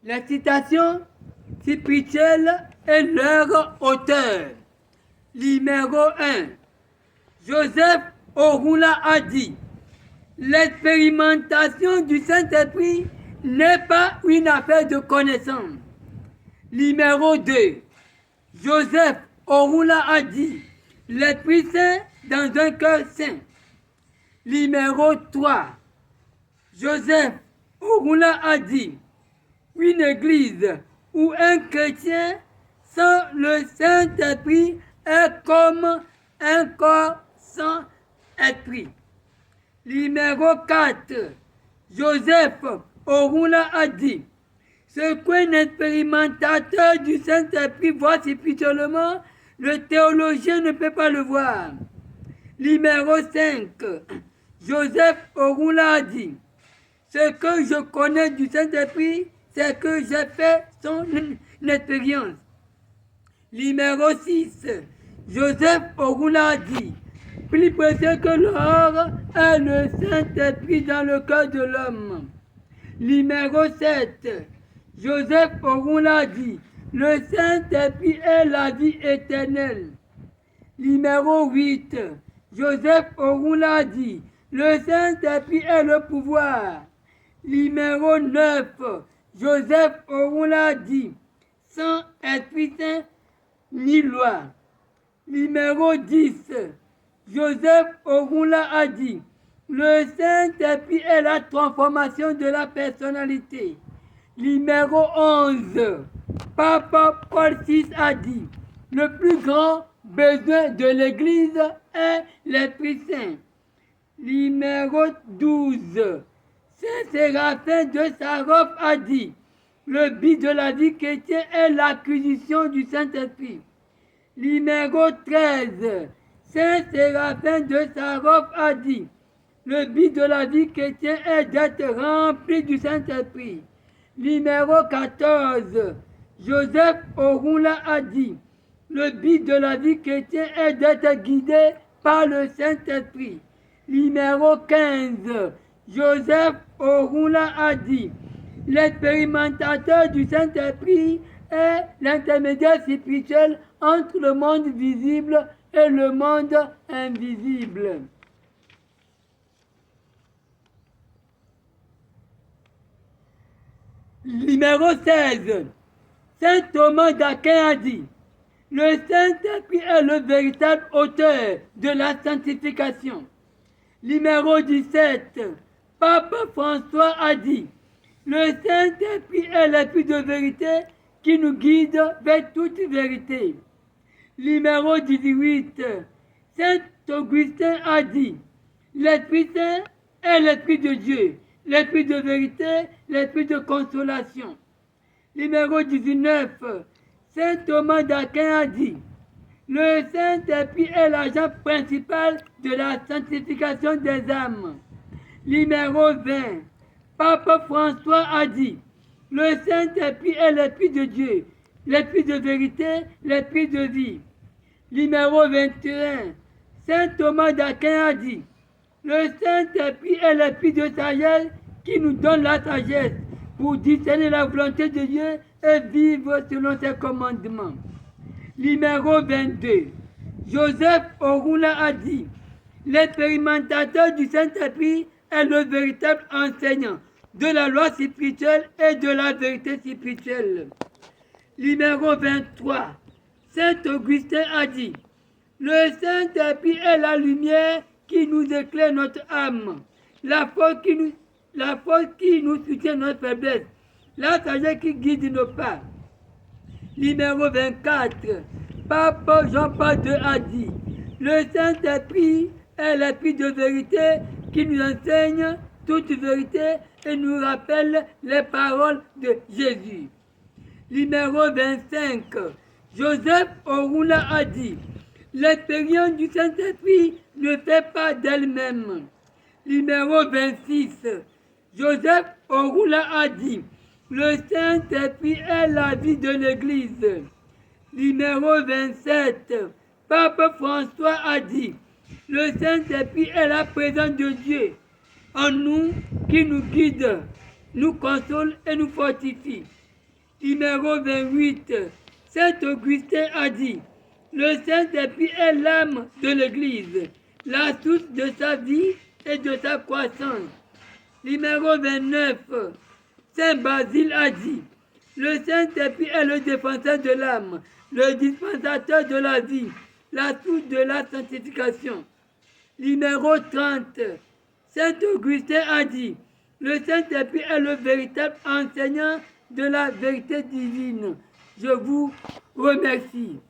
La citation spirituelle et leur auteur. Numéro 1. Joseph Orula a dit, l'expérimentation du Saint-Esprit n'est pas une affaire de connaissance. Numéro 2. Joseph Orula a dit, l'Esprit Saint dans un cœur saint. Numéro 3. Joseph Orula a dit, une église ou un chrétien sans le Saint-Esprit est comme un corps sans esprit. Numéro 4. Joseph Orula a dit, ce qu'un expérimentateur du Saint-Esprit voit spirituellement, le théologien ne peut pas le voir. Numéro 5. Joseph Orula a dit, ce que je connais du Saint-Esprit, c'est que j'ai fait son expérience. Numéro 6. Joseph Orula a dit, plus précieux que l'or est le Saint-Esprit dans le cœur de l'homme. Numéro 7. Joseph Orula a dit, le Saint-Esprit est la vie éternelle. Numéro 8. Joseph Orula a dit, le Saint-Esprit est le pouvoir. Numéro 9. Joseph Orula a dit, sans Esprit Saint ni loi. Numéro 10. Joseph Orula a dit, le Saint-Esprit est la transformation de la personnalité. Numéro 11. Papa Paul VI a dit, le plus grand besoin de l'Église est l'Esprit Saint. Numéro 12. Saint Séraphin de Sarov a dit, le but de la vie chrétienne est l'acquisition du Saint-Esprit. Numéro 13. Saint Séraphin de Sarov a dit, le but de la vie chrétienne est d'être rempli du Saint-Esprit. Numéro 14. Joseph Orula a dit, le but de la vie chrétienne est d'être guidé par le Saint-Esprit. Numéro 15. Joseph Orula a dit, l'expérimentateur du Saint-Esprit est l'intermédiaire spirituel entre le monde visible et le monde invisible. Numéro 16. Saint Thomas d'Aquin a dit, le Saint-Esprit est le véritable auteur de la sanctification. Numéro 17. Pape François a dit, le Saint-Esprit est l'esprit de vérité qui nous guide vers toute vérité. Numéro 18. Saint Augustin a dit, l'Esprit Saint est l'Esprit de Dieu, l'Esprit de vérité, l'Esprit de consolation. Numéro 19. Saint Thomas d'Aquin a dit, le Saint-Esprit est l'agent principal de la sanctification des âmes. Numéro 20. Pape François a dit, le Saint-Esprit est l'Esprit de Dieu, l'Esprit de vérité, l'Esprit de vie. Numéro 21. Saint Thomas d'Aquin a dit, le Saint-Esprit est l'Esprit de sagesse qui nous donne la sagesse pour discerner la volonté de Dieu et vivre selon ses commandements. Numéro 22. Joseph Orula a dit, l'expérimentateur du Saint-Esprit est le véritable enseignant de la loi spirituelle et de la vérité spirituelle. Numéro 23. Saint Augustin a dit, le Saint-Esprit est la lumière qui nous éclaire notre âme, la force qui nous soutient notre faiblesse, la sagesse qui guide nos pas. Numéro 24. Pape Jean-Paul II a dit, le Saint-Esprit est l'Esprit de vérité qui nous enseigne toute vérité et nous rappelle les paroles de Jésus. Numéro 25. Joseph Orula a dit, l'expérience du Saint-Esprit ne fait pas d'elle-même. Numéro 26. Joseph Orula a dit, le Saint-Esprit est la vie de l'Église. Numéro 27. Pape François a dit, le Saint-Esprit est la présence de Dieu en nous qui nous guide, nous console et nous fortifie. Numéro 28, Saint Augustin a dit, le Saint-Esprit est l'âme de l'Église, la source de sa vie et de sa croissance. Numéro 29, Saint Basile a dit, le Saint-Esprit est le défenseur de l'âme, le dispensateur de la vie, la source de la sanctification. Numéro 30, Saint Augustin a dit, le Saint-Esprit est le véritable enseignant de la vérité divine. Je vous remercie.